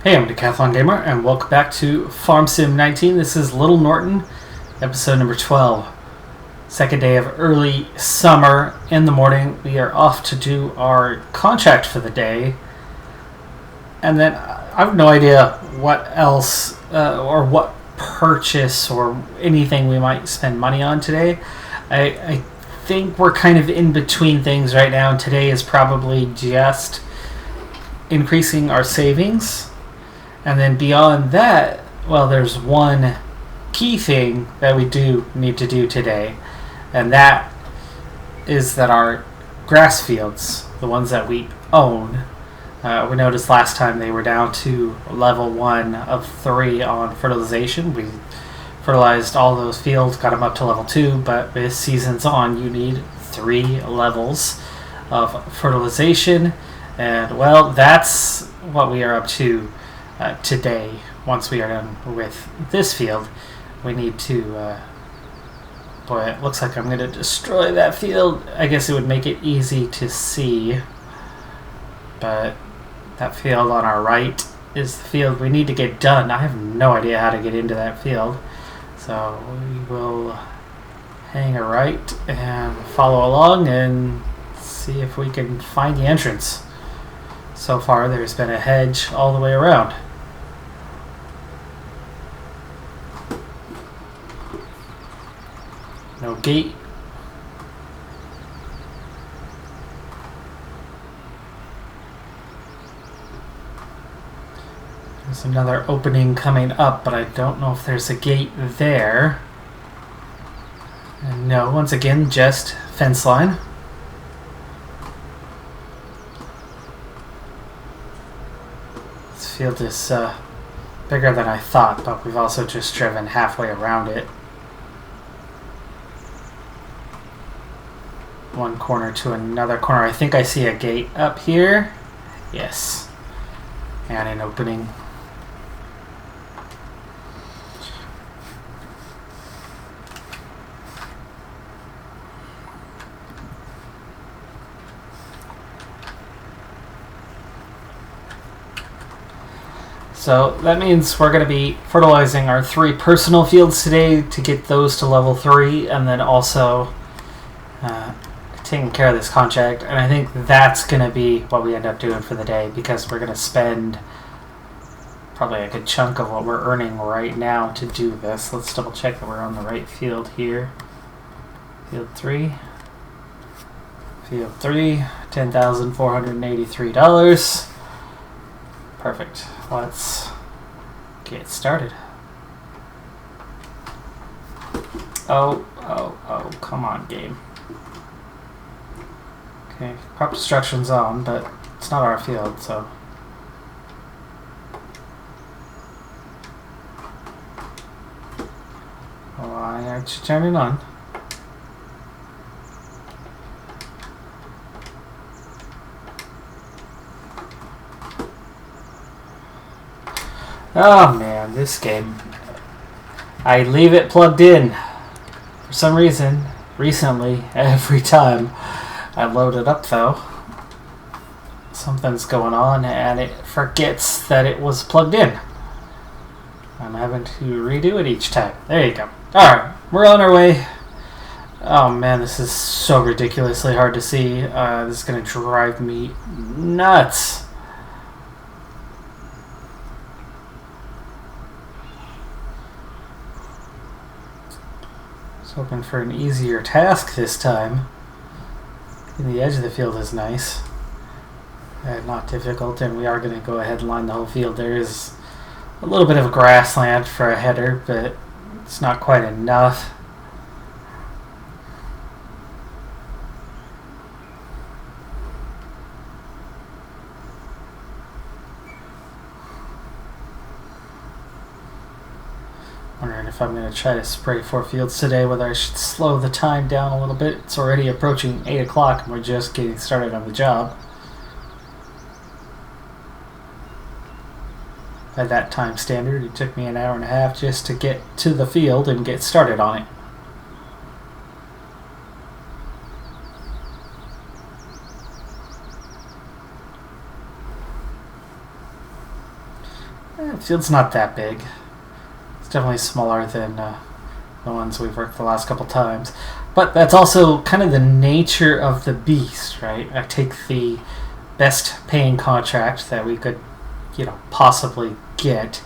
Hey, I'm Decathlon Gamer, and welcome back to Farm Sim 19. This is Little Norton, episode number 12. Second day of early summer. In the morning, we are off to do our contract for the day. And then I have no idea what else, or what purchase or anything we might spend money on today. I think we're kind of in between things right now, and today is probably just increasing our savings. And then beyond that, well, there's one key thing that we do need to do today, and that is that our grass fields, the ones that we own, we noticed last time they were down to level 1 of 3 on fertilization. We fertilized all those fields, got them up to level 2, but with seasons on, you need 3 levels of fertilization, and well, that's what we are up to today. Once we are done with this field, we need to boy, it looks like I'm going to destroy that field. I guess it would make it easy to see, but that field on our right is the field we need to get done. I have no idea how to get into that field, so we will hang a right and follow along and see if we can find the entrance. So far there's been a hedge all the way around. No gate. There's another opening coming up, but I don't know if there's a gate there. And no, once again, just fence line. This field is bigger than I thought, but we've also just driven halfway around it. One corner to another corner. I think I see a gate up here. Yes. And an opening. So that means we're going to be fertilizing our 3 personal fields today to get those to level 3, and then also taking care of this contract. And I think that's going to be what we end up doing for the day, because we're going to spend probably a good chunk of what we're earning right now to do this. Let's double check that we're on the right field here. Field 3. Field 3, $10,483. Perfect. Let's get started. Oh, come on, game. Okay, crop destruction's on, but it's not our field, so. Why aren't you turning on? Oh man, this game. I leave it plugged in. For some reason, recently, every time I load it up though, something's going on and it forgets that it was plugged in. I'm having to redo it each time. There you go. Alright, we're on our way. Oh man, this is so ridiculously hard to see. This is going to drive me nuts. Hoping for an easier task this time. And the edge of the field is nice. Not difficult, and we are going to go ahead and line the whole field. There is a little bit of grassland for a header, but it's not quite enough. Wondering if I'm going to try to spray 4 fields today, whether I should slow the time down a little bit. It's already approaching 8 o'clock and we're just getting started on the job. By that time standard, it took me an hour and a half just to get to the field and get started on it. field's not that big. It's definitely smaller than the ones we've worked the last couple times. But that's also kind of the nature of the beast, right? I take the best paying contract that we could, possibly get,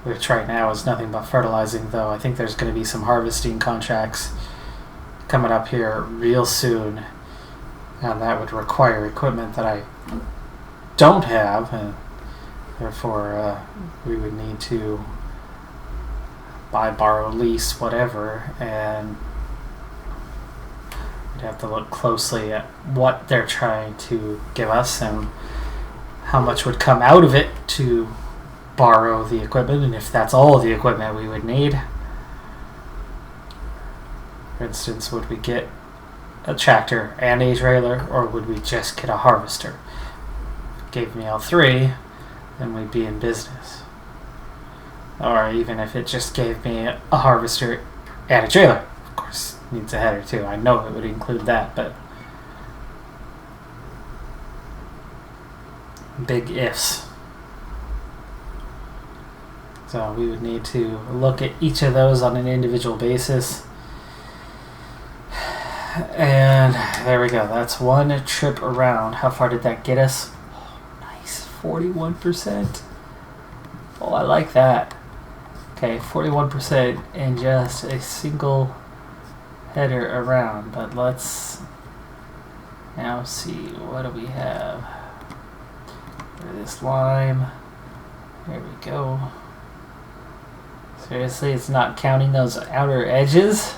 which right now is nothing but fertilizing, though I think there's going to be some harvesting contracts coming up here real soon, and that would require equipment that I don't have, and therefore we would need to buy, borrow, lease, whatever, and we'd have to look closely at what they're trying to give us and how much would come out of it to borrow the equipment, and if that's all the equipment we would need. For instance, would we get a tractor and a trailer, or would we just get a harvester? If it gave me all three, then we'd be in business. Or even if it just gave me a harvester and a trailer. Of course, it needs a header too. I know it would include that, but big ifs. So we would need to look at each of those on an individual basis. And there we go. That's one trip around. How far did that get us? Oh, nice. 41%. Oh, I like that. Okay, 41% in just a single header around. But let's now see. What do we have? This lime. There we go. Seriously, it's not counting those outer edges?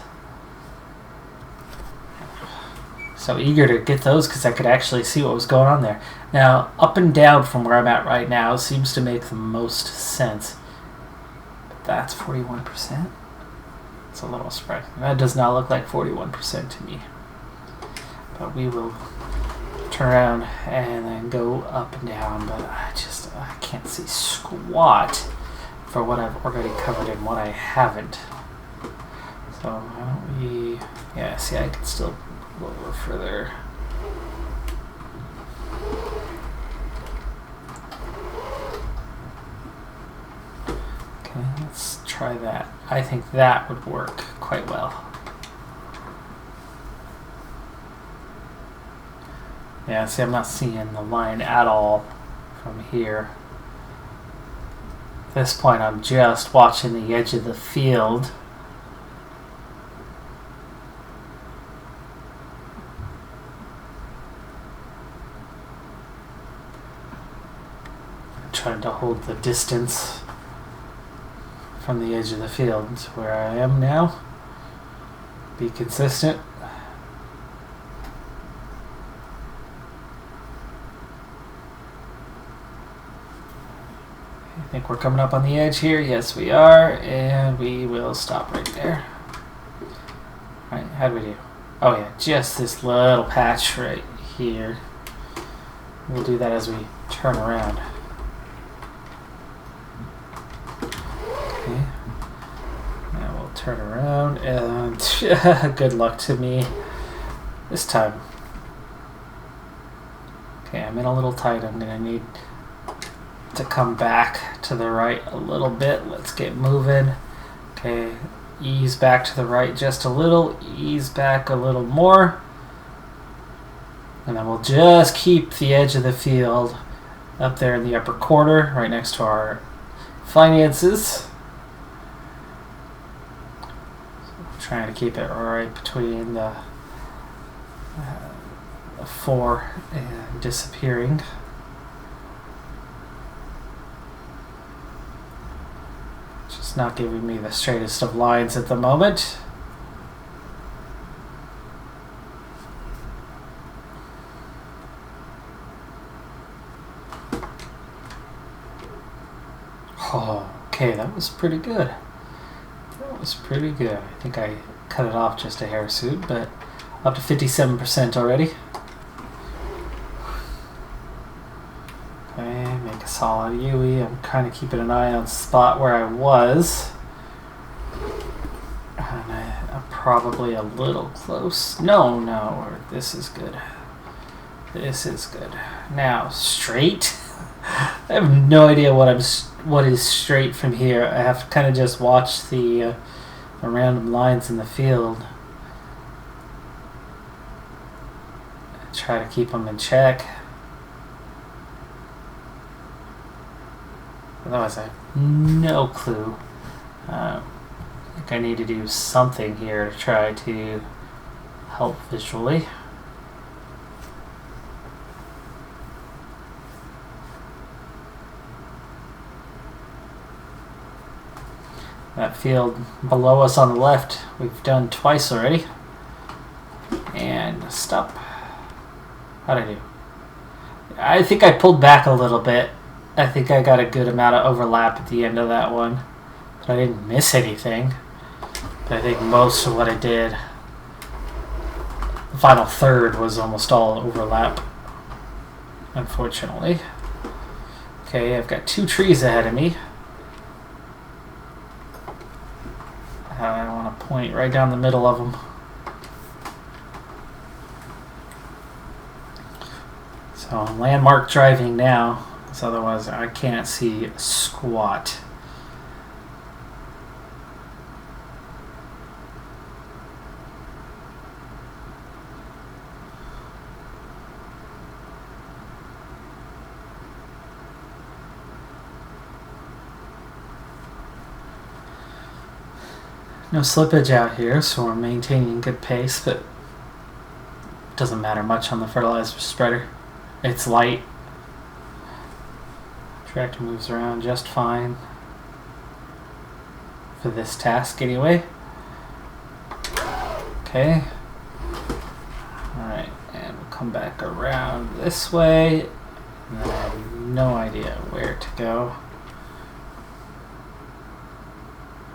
So eager to get those because I could actually see what was going on there. Now, up and down from where I'm at right now seems to make the most sense. But that's 41%? It's a little surprising. That does not look like 41% to me. But we will turn around and then go up and down. But I can't see squat for what I've already covered and what I haven't. So why don't we... Yeah, see, I can still go over further. Okay, let's try that. I think that would work quite well. Yeah, see, I'm not seeing the line at all from here. At this point, I'm just watching the edge of the field. Trying to hold the distance from the edge of the field to where I am now. Be consistent. I think we're coming up on the edge here. Yes, we are, and we will stop right there. All right, how do we do? Oh yeah, just this little patch right here. We'll do that as we turn around. Okay. Now we'll turn around, and good luck to me this time. Okay, I'm in a little tight. I'm gonna need to come back to the right a little bit. Let's get moving. Okay, ease back to the right just a little, ease back a little more, and then we'll just keep the edge of the field up there in the upper corner right next to our finances. So trying to keep it right between the 4 and disappearing. Just not giving me the straightest of lines at the moment. Oh, okay, that was pretty good. That was pretty good. I think I cut it off just a hair suit, but up to 57% already. Okay, make a solid UE. I'm kind of keeping an eye on the spot where I was. And I'm probably a little close. No, this is good. This is good. Now, straight. I have no idea what is straight from here. I have to kind of just watch the random lines in the field. Try to keep them in check. Otherwise, I have no clue. I think I need to do something here to try to help visually. That field below us on the left, we've done twice already. And stop. How'd I do? I think I pulled back a little bit. I think I got a good amount of overlap at the end of that one. But I didn't miss anything. But I think most of what I did, the final third, was almost all overlap, unfortunately. Okay, I've got 2 trees ahead of me. I want to point right down the middle of them. So I'm landmark driving now, because otherwise I can't see squat. No slippage out here, so we're maintaining good pace, but it doesn't matter much on the fertilizer spreader. It's light. Tractor moves around just fine for this task anyway. Okay. Alright, and we'll come back around this way. And then I have no idea where to go.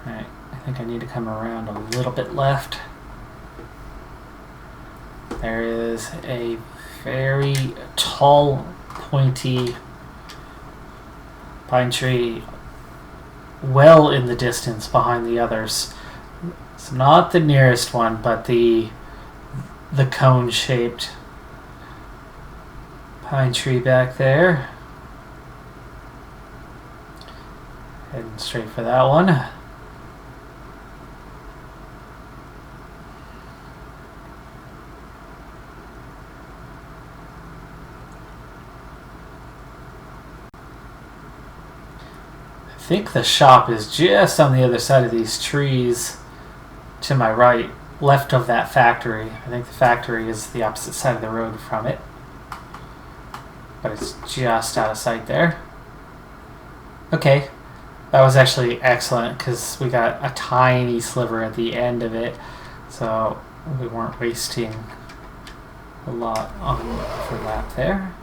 Alright. I think I need to come around a little bit left. There is a very tall, pointy pine tree well in the distance behind the others. It's not the nearest one, but the cone-shaped pine tree back there. Heading straight for that one. I think the shop is just on the other side of these trees to my right, left of that factory. I think the factory is the opposite side of the road from it, but it's just out of sight there. Okay, that was actually excellent because we got a tiny sliver at the end of it, so we weren't wasting a lot on overlap there.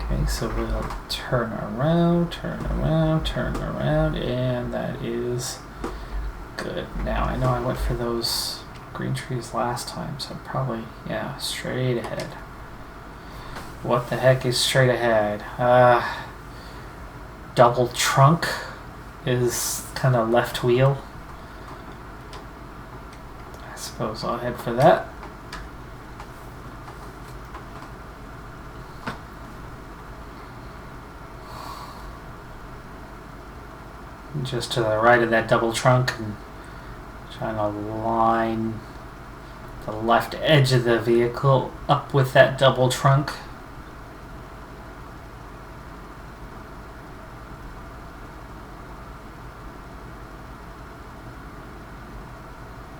Okay, so we'll turn around, and that is good. Now, I know I went for those green trees last time, so probably, yeah, straight ahead. What the heck is straight ahead? Double trunk is kind of left wheel. I suppose I'll head for that. Just to the right of that double trunk, and trying to line the left edge of the vehicle up with that double trunk.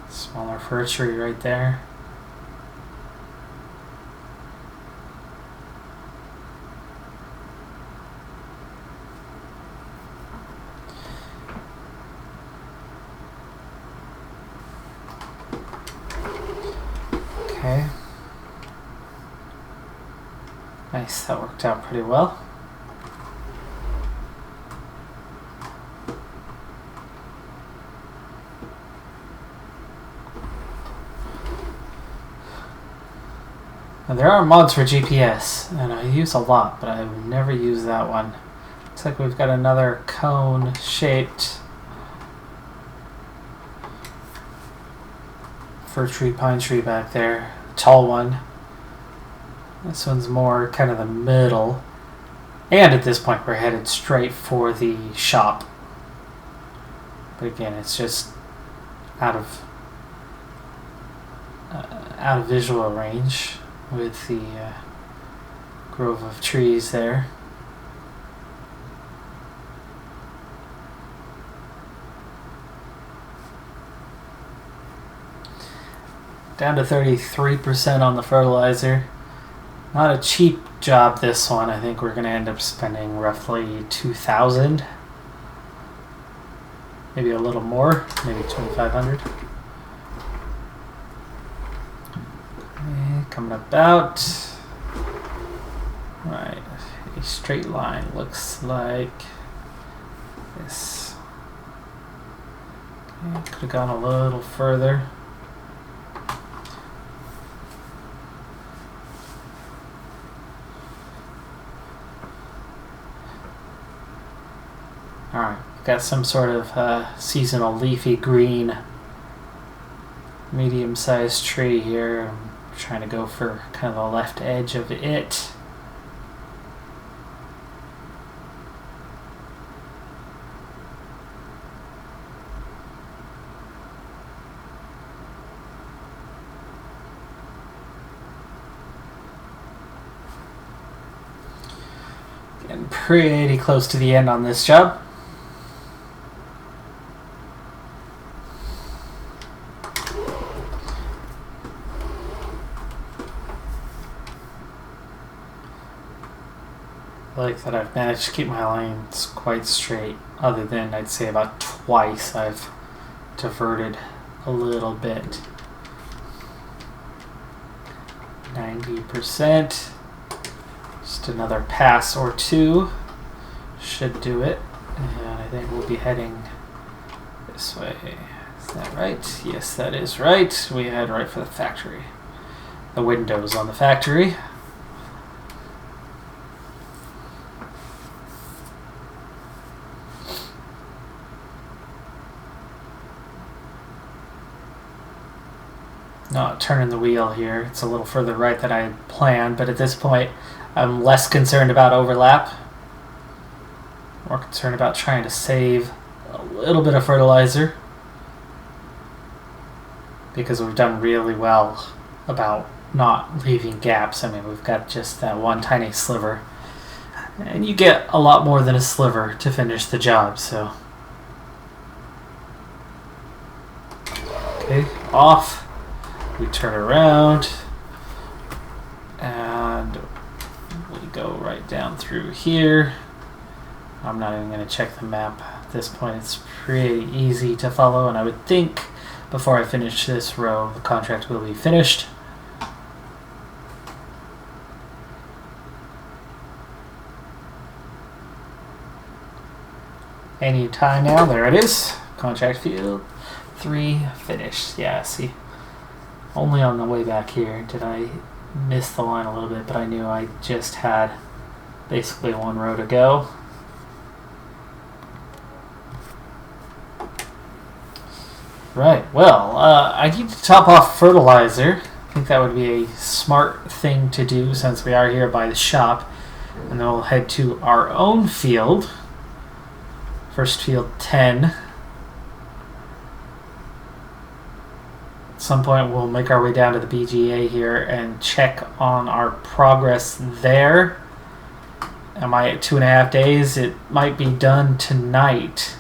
Smaller fir tree right there. Okay. Nice, that worked out pretty well. Now, there are mods for GPS, and I use a lot, but I've never used that one. Looks like we've got another cone-shaped fir tree, pine tree back there. Tall one. This one's more kind of the middle. And at this point, we're headed straight for the shop. But again, it's just out of visual range with the grove of trees there. Down to 33% on the fertilizer. Not a cheap job, this one. I think we're going to end up spending roughly $2,000. Maybe a little more, maybe $2,500. Okay, coming about. Right, a straight line looks like this. Okay, could have gone a little further. Alright, got some sort of seasonal leafy green medium-sized tree here. I'm trying to go for kind of the left edge of it. Getting pretty close to the end on this job. I like that I've managed to keep my lines quite straight, other than I'd say about twice I've diverted a little bit. 90%. Just another pass or two should do it. And I think we'll be heading this way. Is that right? Yes, that is right. We head right for the factory. The windows on the factory. Not turning the wheel here. It's a little further right than I had planned, but at this point I'm less concerned about overlap. More concerned about trying to save a little bit of fertilizer, because we've done really well about not leaving gaps. I mean, we've got just that one tiny sliver, and you get a lot more than a sliver to finish the job, so. Okay, off. We turn around and we go right down through here. I'm not even going to check the map at this point. It's pretty easy to follow, and I would think before I finish this row, the contract will be finished. Any time now, there it is. Contract field 3 finished. Yeah, see. Only on the way back here did I miss the line a little bit, but I knew I just had basically one row to go. Right, well, I need to top off fertilizer. I think that would be a smart thing to do since we are here by the shop. And then we'll head to our own field. First field 10. At some point we'll make our way down to the BGA here and check on our progress there. Am I at 2.5 days? It might be done tonight.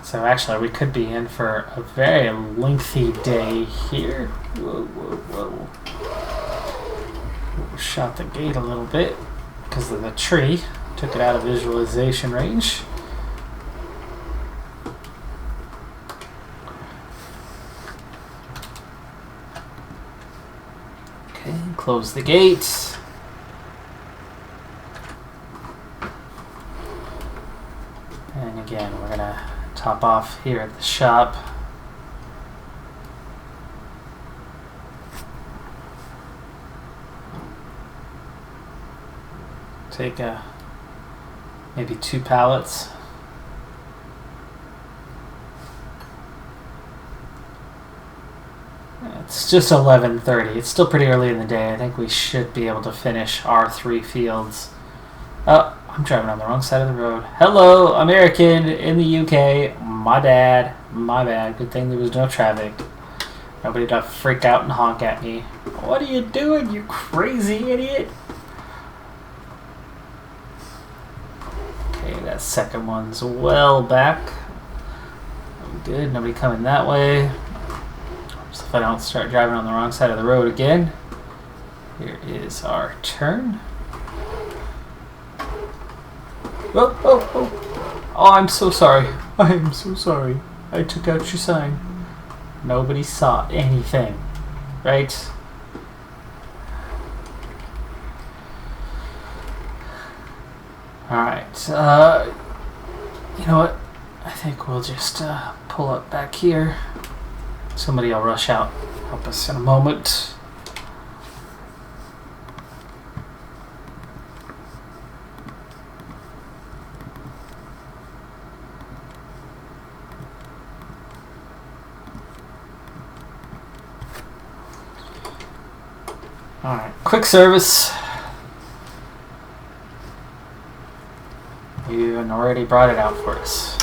So actually we could be in for a very lengthy day here. Whoa, whoa, whoa. Shot the gate a little bit because of the tree. Took it out of visualization range. Okay, close the gate. And again, we're gonna top off here at the shop. Take maybe 2 pallets. It's just 11:30. It's still pretty early in the day. I think we should be able to finish our 3 fields. Oh, I'm driving on the wrong side of the road. Hello, American in the UK. My bad. My bad. Good thing there was no traffic. Nobody to freak out and honk at me. What are you doing, you crazy idiot? Okay, that second one's well back. Good, nobody coming that way. So if I don't start driving on the wrong side of the road again. Here is our turn. Oh, oh, oh. Oh, I'm so sorry. I am so sorry. I took out your sign. Nobody saw anything, right? Alright, you know what? I think we'll just pull up back here. Somebody will rush out, help us in a moment. Alright, quick service. You already brought it out for us.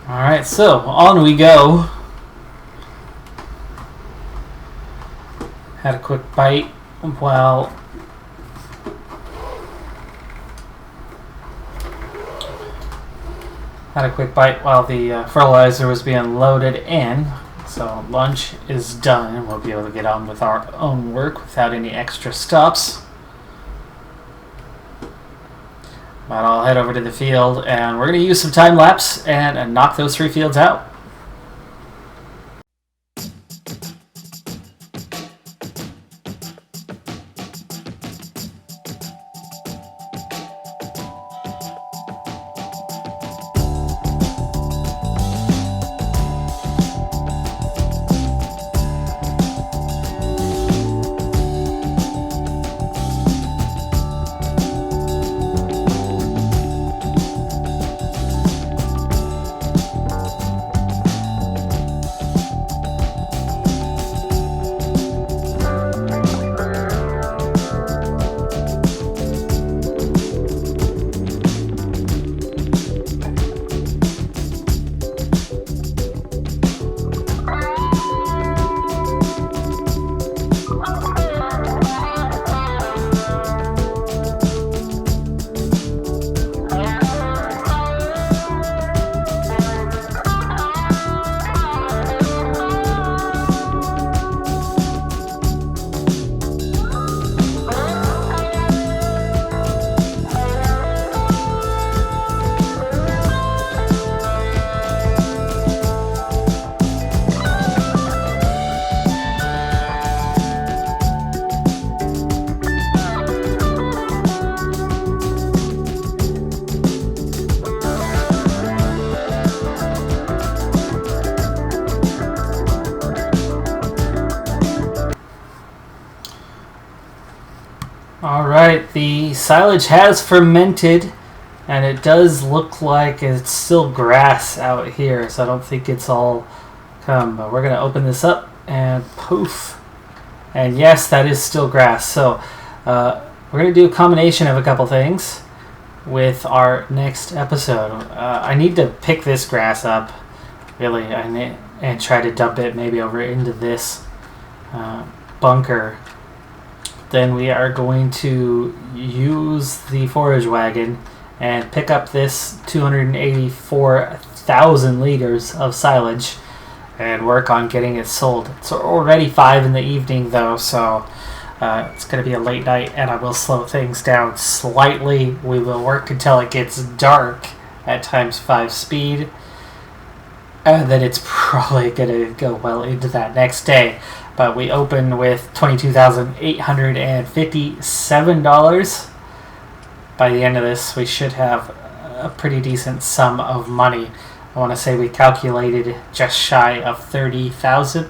Alright, so on we go. Had a quick bite while the fertilizer was being loaded in. So lunch is done and we'll be able to get on with our own work without any extra stops. But I'll head over to the field and we're going to use some time lapse and knock those 3 fields out. Alright, the silage has fermented and it does look like it's still grass out here, so I don't think it's all come, but we're going to open this up and poof. And yes, that is still grass. So we're going to do a combination of a couple things with our next episode. I need to pick this grass up, really, and try to dump it maybe over into this bunker. Then we are going to use the forage wagon and pick up this 284,000 liters of silage and work on getting it sold. It's already 5 in the evening though, so it's going to be a late night and I will slow things down slightly. We will work until it gets dark at ×5 speed, and then it's probably going to go well into that next day. But we open with $22,857. By the end of this, we should have a pretty decent sum of money. I want to say we calculated just shy of 30,000,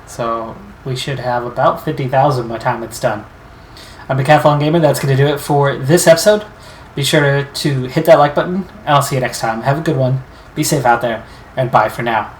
so we should have about 50,000 by the time it's done. I'm Decathlon Gamer. That's going to do it for this episode. Be sure to hit that like button, and I'll see you next time. Have a good one. Be safe out there, and bye for now.